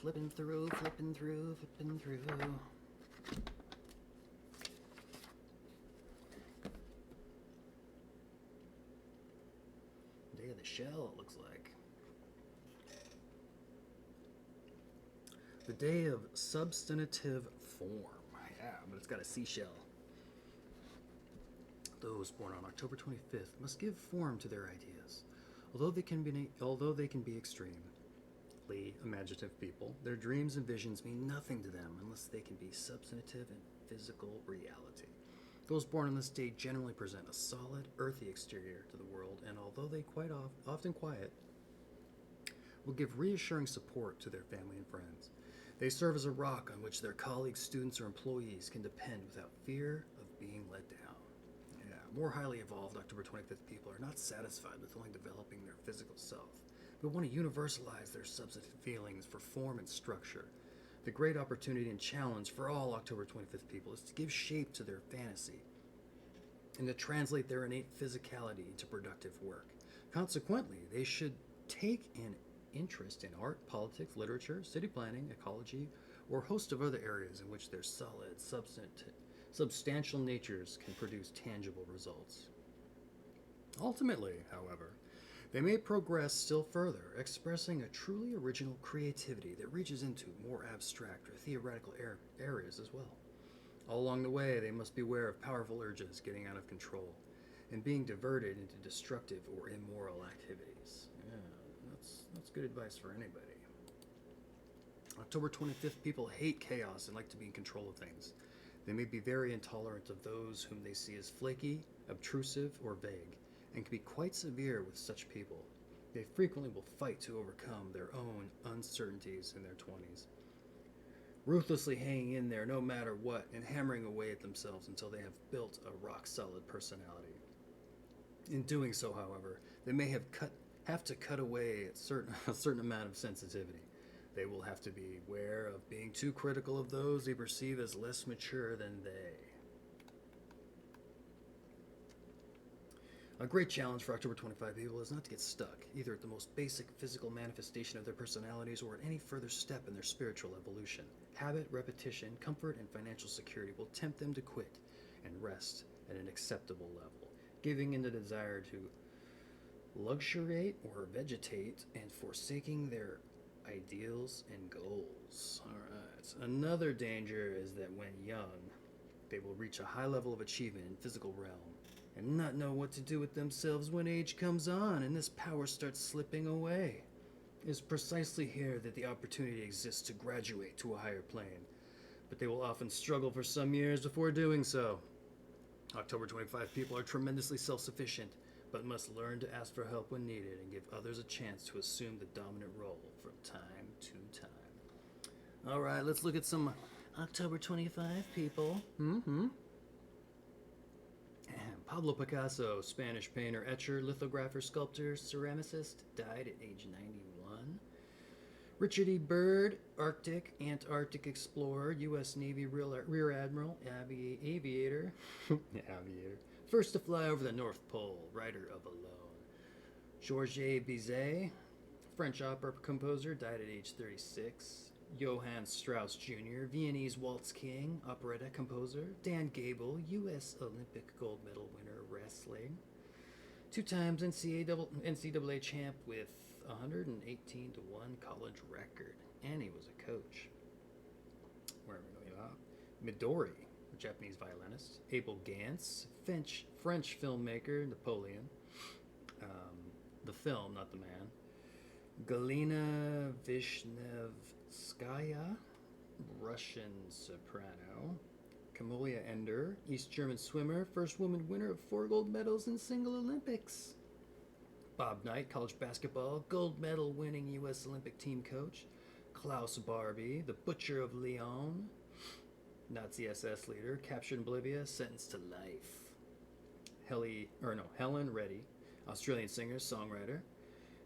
Flipping through, flipping through, flipping through. Day of the Shell, it looks like. The day of substantive form. Yeah, but it's got a seashell. Those born on October 25th must give form to their ideas. Although they can be extremely imaginative people, their dreams and visions mean nothing to them unless they can be substantive in physical reality. Those born on this day generally present a solid, earthy exterior to the world, and although they quite often quiet, will give reassuring support to their family and friends. They serve as a rock on which their colleagues, students, or employees can depend without fear of being let down. Yeah, more highly evolved October 25th people are not satisfied with only developing their physical self, but want to universalize their substantive feelings for form and structure. The great opportunity and challenge for all October 25th people is to give shape to their fantasy and to translate their innate physicality into productive work. Consequently, they should take an interest in art, politics, literature, city planning, ecology, or a host of other areas in which their solid, substantial natures can produce tangible results. Ultimately, however, they may progress still further, expressing a truly original creativity that reaches into more abstract or theoretical areas as well. All along the way, they must beware of powerful urges getting out of control and being diverted into destructive or immoral activities. Yeah, that's good advice for anybody. October 25th people hate chaos and like to be in control of things. They may be very intolerant of those whom they see as flaky, obtrusive, or vague, and can be quite severe with such people. They frequently will fight to overcome their own uncertainties in their 20s, ruthlessly hanging in there no matter what and hammering away at themselves until they have built a rock-solid personality. In doing so, however, they may have to cut away a certain amount of sensitivity. They will have to be aware of being too critical of those they perceive as less mature than they. A great challenge for October 25 people is not to get stuck, either at the most basic physical manifestation of their personalities or at any further step in their spiritual evolution. Habit, repetition, comfort, and financial security will tempt them to quit and rest at an acceptable level, giving in the desire to luxuriate or vegetate and forsaking their ideals and goals. Alright. Another danger is that when young, they will reach a high level of achievement in physical realm and not know what to do with themselves when age comes on and this power starts slipping away. It is precisely here that the opportunity exists to graduate to a higher plane, but they will often struggle for some years before doing so. October 25 people are tremendously self-sufficient, but must learn to ask for help when needed and give others a chance to assume the dominant role from time to time. Alright, let's look at some October 25 people. Pablo Picasso, Spanish painter, etcher, lithographer, sculptor, ceramicist, died at age 91. Richard E. Byrd, Antarctic explorer, U.S. Navy Rear Admiral, aviator, first to fly over the North Pole, writer of Alone. Georges Bizet, French opera composer, died at age 36. Johann Strauss Jr., Viennese waltz king, operetta composer. Dan Gable, U.S. Olympic gold medal winner, wrestling. 2 times NCAA champ with 118-1 college record. And he was a coach. Where are we going? Midori, a Japanese violinist. Abel Gance, French filmmaker, Napoleon. The film, not the man. Galina Vishnevskaya, Russian soprano. Kamolia Ender, East German swimmer, first woman winner of 4 gold medals in single Olympics. Bob Knight, college basketball, gold medal winning U.S. Olympic team coach. Klaus Barbie, the Butcher of Lyon, Nazi SS leader, captured in Bolivia, sentenced to life. Helen Reddy, Australian singer, songwriter.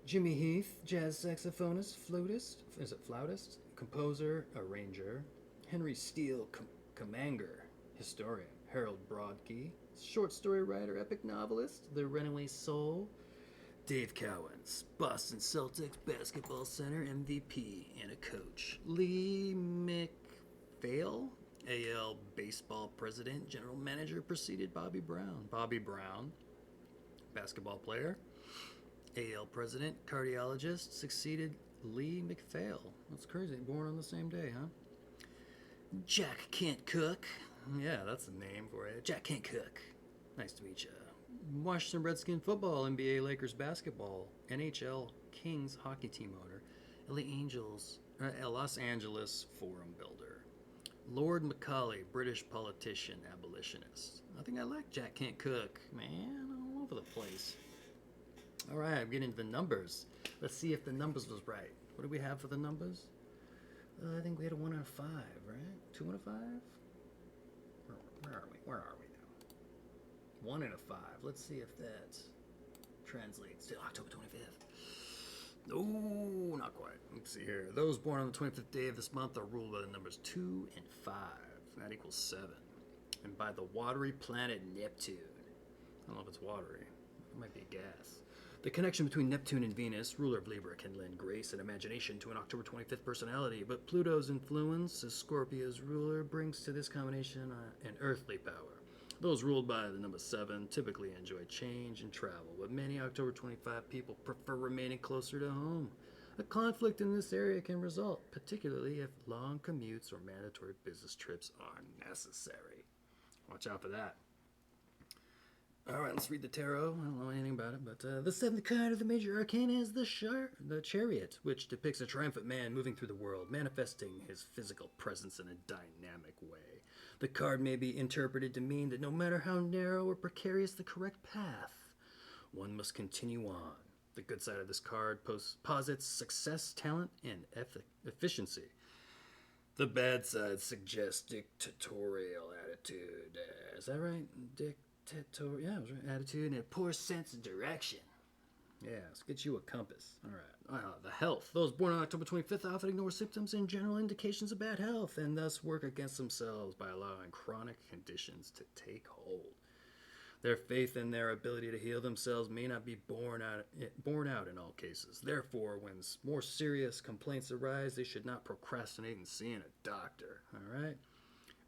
Jimmy Heath, jazz saxophonist, flautist, composer, arranger. Henry Steele Commanger, historian. Harold Brodkey, short story writer, epic novelist. The Runaway Soul. Dave Cowens, Boston Celtics basketball center MVP and a coach. Lee McPhail, AL baseball president, general manager, preceded Bobby Brown. Bobby Brown, basketball player, AL president, cardiologist, succeeded Lee McPhail. That's crazy. Born on the same day, huh? Jack Can't Cook. Yeah, that's the name for it. Jack Can't Cook. Nice to meet you. Washington Redskins football, NBA Lakers basketball, NHL Kings hockey team owner, Los Angeles forum builder. Lord Macaulay, British politician, abolitionist. I think I like Jack Can't Cook. Man, all over the place. All right, I'm getting into the numbers. Let's see if the numbers was right. What do we have for the numbers? I think we had a 1 out of 5, right? 2 out of 5? Where are we? Where are we now? 1 out of 5. Let's see if that translates to October 25th. No, not quite. Let's see here. Those born on the 25th day of this month are ruled by the numbers 2 and 5. That equals 7. And by the watery planet Neptune. I don't know if it's watery. It might be a gas. The connection between Neptune and Venus, ruler of Libra, can lend grace and imagination to an October 25th personality, but Pluto's influence as Scorpio's ruler brings to this combination an earthly power. Those ruled by the number 7 typically enjoy change and travel, but many October 25 people prefer remaining closer to home. A conflict in this area can result, particularly if long commutes or mandatory business trips are necessary. Watch out for that. All right, let's read the tarot. I don't know anything about it, but the 7th card of the major arcana is the Chariot, which depicts a triumphant man moving through the world, manifesting his physical presence in a dynamic way. The card may be interpreted to mean that no matter how narrow or precarious the correct path, one must continue on. The good side of this card posits success, talent, and efficiency. The bad side suggests dictatorial attitude. Is that right? Yeah, it was right. Attitude and a poor sense of direction. Yeah, let's get you a compass. All right. The health. Those born on October 25th often ignore symptoms and general indications of bad health and thus work against themselves by allowing chronic conditions to take hold. Their faith in their ability to heal themselves may not be borne out in all cases. Therefore, when more serious complaints arise, they should not procrastinate in seeing a doctor. All right?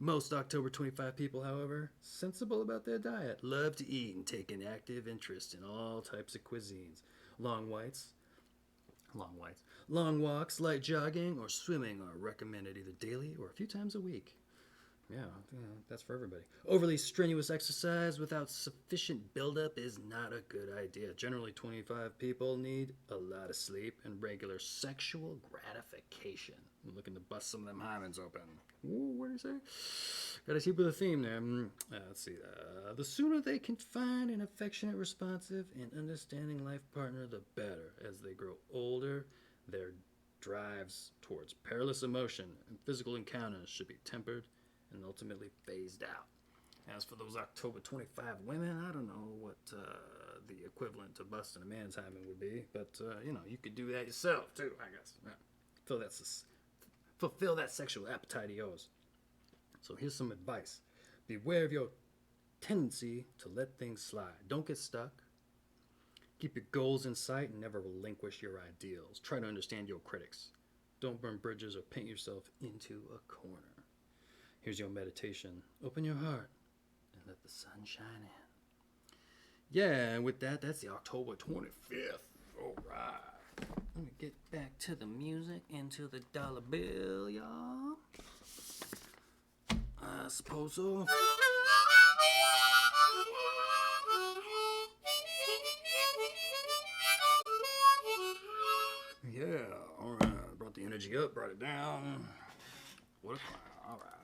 Most October 25 people, however, sensible about their diet, love to eat and take an active interest in all types of cuisines. Long walks, light jogging, or swimming are recommended either daily or a few times a week. Yeah, that's for everybody. Overly strenuous exercise without sufficient buildup is not a good idea. Generally, 25 people need a lot of sleep and regular sexual gratification. I'm looking to bust some of them hymens open. Ooh, what did he say? Gotta keep with the theme there. Let's see. The sooner they can find an affectionate, responsive, and understanding life partner, the better. As they grow older, their drives towards perilous emotion and physical encounters should be tempered and ultimately phased out. As for those October 25 women, I don't know what the equivalent to busting a man's hymen would be, but you could do that yourself too, I guess. Yeah. Fulfill that sexual appetite of yours. So here's some advice. Beware of your tendency to let things slide. Don't get stuck. Keep your goals in sight and never relinquish your ideals. Try to understand your critics. Don't burn bridges or paint yourself into a corner. Here's your meditation. Open your heart and let the sun shine in. Yeah, and with that, that's the October 25th. All right. Let me get back to the music and to the dollar bill, y'all. I suppose so. Yeah, all right. Brought the energy up, brought it down. What a clown. All right.